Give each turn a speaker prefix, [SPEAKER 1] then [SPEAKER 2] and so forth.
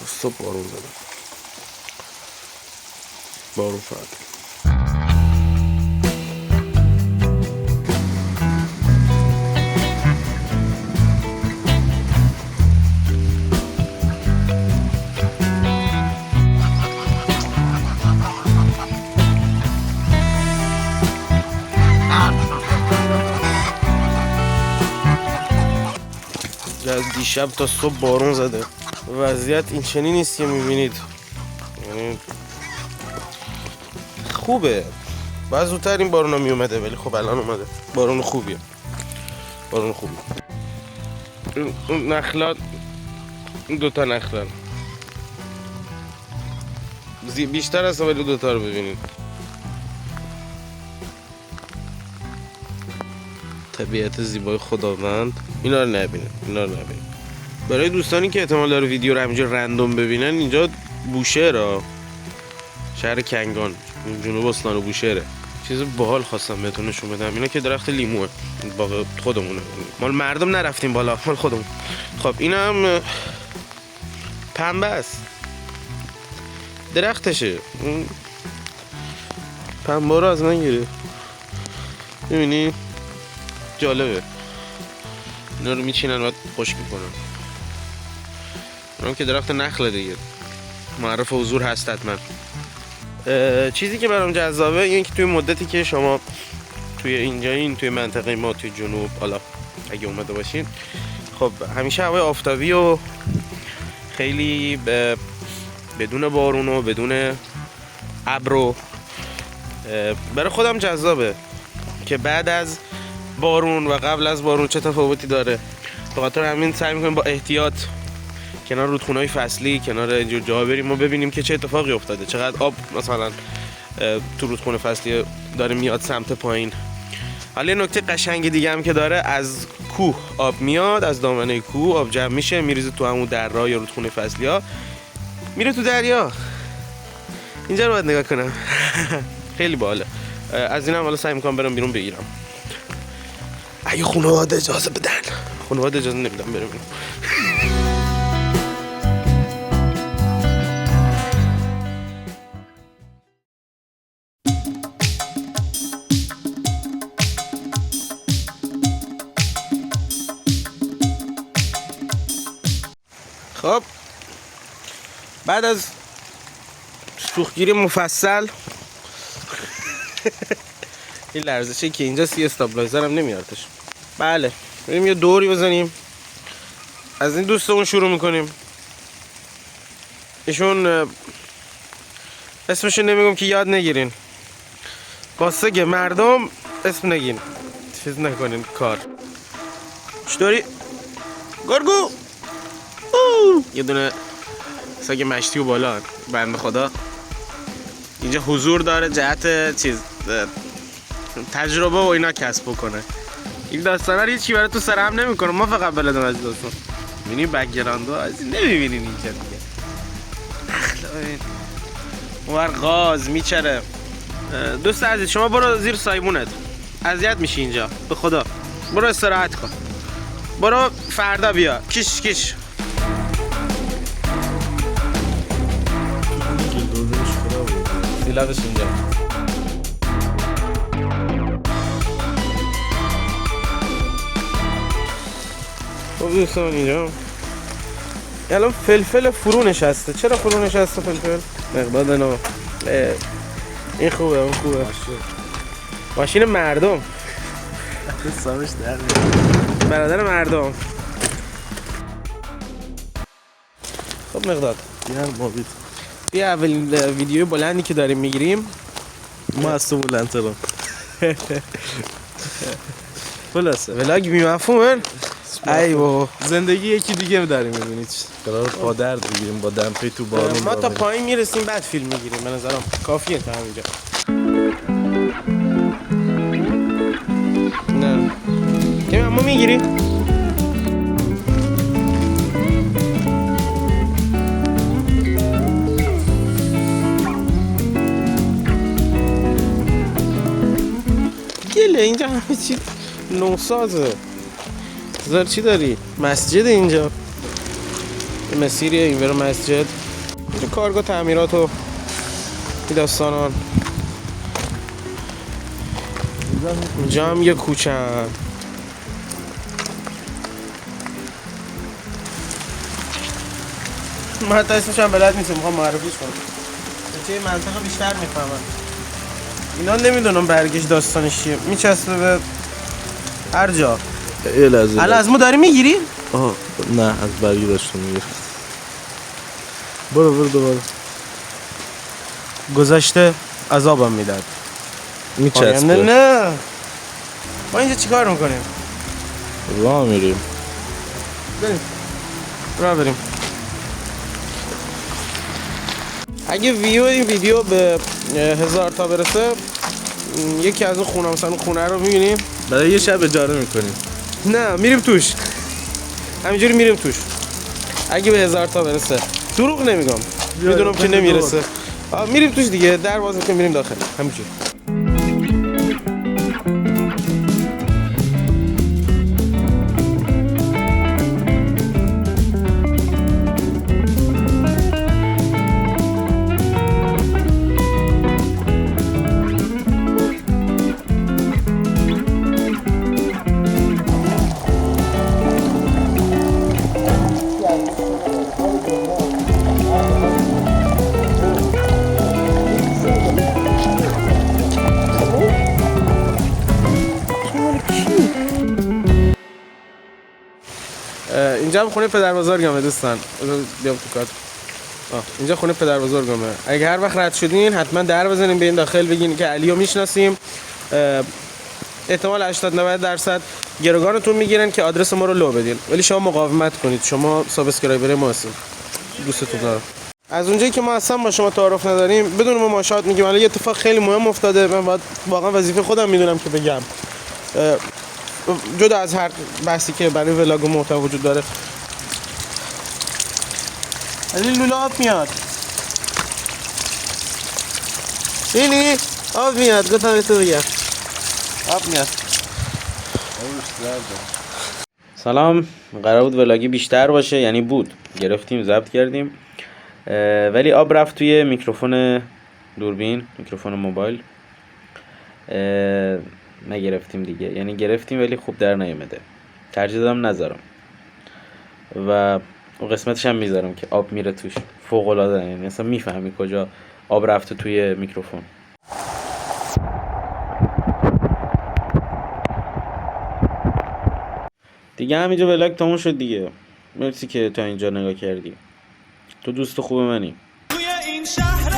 [SPEAKER 1] صبح بارون زده. بارون فقط. از دیشب تا صبح بارون زده. وضعیت این چنین نیست که میبینید، یعنی خوبه. بعد زودتر این بارون ها میومده ولی خب الان اومده. بارون خوبیه، بارون خوبیه. اون نخلات، این دوتا نخلات بیشتر هست ولی دوتا رو ببینید. طبیعت زیبای خداوند. اینا رو نبینید، اینا رو نبینید. برای دوستانی که احتمال داره ویدیو رو همینجا رندوم ببینن، اینجا بوشهر، شهر کنگان، جنوب استان بوشهره. چیز باحال خواستم بهتون نشون بدم. اینا که درخت لیموه، باغ خودمونه، مال مردم نرفتیم بالا، مال خودمون. خب این هم پنبه است، درختشه. پنبه رو از من گرفت. میبینی جالبه. اینا رو میچینن و خشک میکنن. اونم که درخت نخله دیگه، معرف حضور هست حتما. چیزی که برام جذابه این که توی مدتی که شما توی اینجایین، توی منطقه ما توی جنوب، حالا اگه اومده باشین، خب همیشه هوای آفتابی و خیلی بدون بارون و بدون ابر، برای خودم جذابه که بعد از بارون و قبل از بارون چه تفاوتی داره. به خاطر همین سعی می‌کنیم با احتیاط کنار رودخونه‌های فصلی، کنار اینجور جاها بریم و ببینیم که چه اتفاقی افتاده، چقدر آب مثلا تو رودخونه فصلی داره میاد سمت پایین. حالا یه نکته قشنگ دیگه هم که داره، از کوه آب میاد، از دامنه کوه آب جمع میشه، میریزه تو همون درا یا رودخونه فصلی ها، میره تو دریا. اینجا رو باید نگاه کنم. خیلی باحاله. از اینم حالا سعی می‌کنم برم بیرون بگیرم اگه خانواده اجازه بدن. خانواده اجازه نمیدن برم بیرون. خب بعد از سوختگیری مفصل این لرزشه که اینجا سی استابلایزر هم نمیارتش. بله بریم یه دوری بزنیم. از این دوستمون شروع میکنیم. ایشون اسمشون نمیگم که یاد نگیرین، واسه مردم اسم نگین، چیز نکنین کار. چطوری؟ گرگو یه دونه سگ مشتی و بالا بنده خدا اینجا حضور داره جهت چیز تجربه و اینا کسب بکنه. این داستانا رو هیچی برای تو سرهم نمیکنه، ما فقط بلدم از داستان. میبینی بک‌گراندو از نمیبینین اینجا دیگه. نخلا ببین اونور غاز میچره. دوست عزیز شما برو زیر سایمونت، اذیت میشی اینجا به خدا. برو استراحت کن، برو فردا بیا. کش کش سیلابش اینجا. خب دوستان اینجا الان فلفل فرو نشسته. چرا فرو نشسته فلفل؟ مقداد نو. این خوبه، اون خوبه. ماشین مردم. سامش در برادر مردم. خب مقداد بیا اولین ویدیو بلندی که داریم میگیریم
[SPEAKER 2] ما از تو بلندترم.
[SPEAKER 1] خلاصه ولاگ بی‌مفهومه. ای بابا
[SPEAKER 2] زندگی یکی دیگه داریم می‌بینید. قرار پادر بگیریم با دمپی تو بارون.
[SPEAKER 1] ما تا پایین میرسیم بعد فیلم میگیریم. به نظرم کافیه تا همینجا. نه یه اما میگیری؟ گله اینجا همه چی نوسازه. زر چی داری؟ مسجد اینجا. مسیری اینور مسجد، اینجا کارگاه تعمیرات و این داستانان. اینجا هم یه کوچه هم. من حتی اسمش هم بلد نیستم، میخوام معرفیش کنم. چه منطقه بیشتر میفهمن. اینا نمیدونم برگش داستانش چیه، میچسبه به هر جا.
[SPEAKER 2] یه لحظه.
[SPEAKER 1] الان از ما داری میگیری؟
[SPEAKER 2] آها نه از برگی داشتم میگیرم. برو دوباره.
[SPEAKER 1] گذشته عذابم میداد.
[SPEAKER 2] میچسبه.
[SPEAKER 1] نه ما اینجا چیکار میکنیم؟
[SPEAKER 2] راه میریم.
[SPEAKER 1] بریم راه بریم. اگه ویو این ویدیو به 1000 تا برسه یکی از اون خونه، مثلا اون خونه رو میبینیم
[SPEAKER 2] برای یه شب اجاره میکنیم.
[SPEAKER 1] نه میریم توش، همینجوری میریم توش. اگه به 1000 تا برسه دروغ نمیگم، میدونم که نمیرسه. میریم توش دیگه، در باز میکنیم میریم داخل همینجوری. اینجا هم خونه پدر بزرگمه دوستان. بیام تو کات. اینجا خونه پدر بزرگمه. اگه هر وقت رد شدین حتما در بزنین، برین داخل بگین که علیو میشناسیم. احتمال 80-90% گروگانتون میگیرن که آدرس ما رو لو بدین، ولی شما مقاومت کنید. شما سابسکرایبر ما هستین. دوستتون دارم. از اونجایی که ما اصلا با شما تعارف نداریم، بدون مماشات میگیم. الان یه اتفاق خیلی مهم افتاده، من باید واقعا وظیفه خودم میدونم که بگم. جدا از هر بحثی که برای ولاگ و محتوا وجود داره. علی لولا آب میاد. لیلی آب میاد، گفتم تو بگم آب میاد. سلام. قرار بود ولاگی بیشتر باشه، یعنی بود گرفتیم ضبط کردیم، ولی آب رفت توی میکروفون دوربین، میکروفون موبایل. نگرفتیم دیگه، یعنی گرفتیم ولی خوب در نیومده. ترجیح دادم نذارم و اون قسمتش هم میذارم که آب میره توش. فوق العاده، یعنی اصلا میفهمی کجا آب رفته توی میکروفون. دیگه همینجا ولاگ تموم شد دیگه. مرسی که تا اینجا نگاه کردی. تو دوست خوب منی. توی این شهر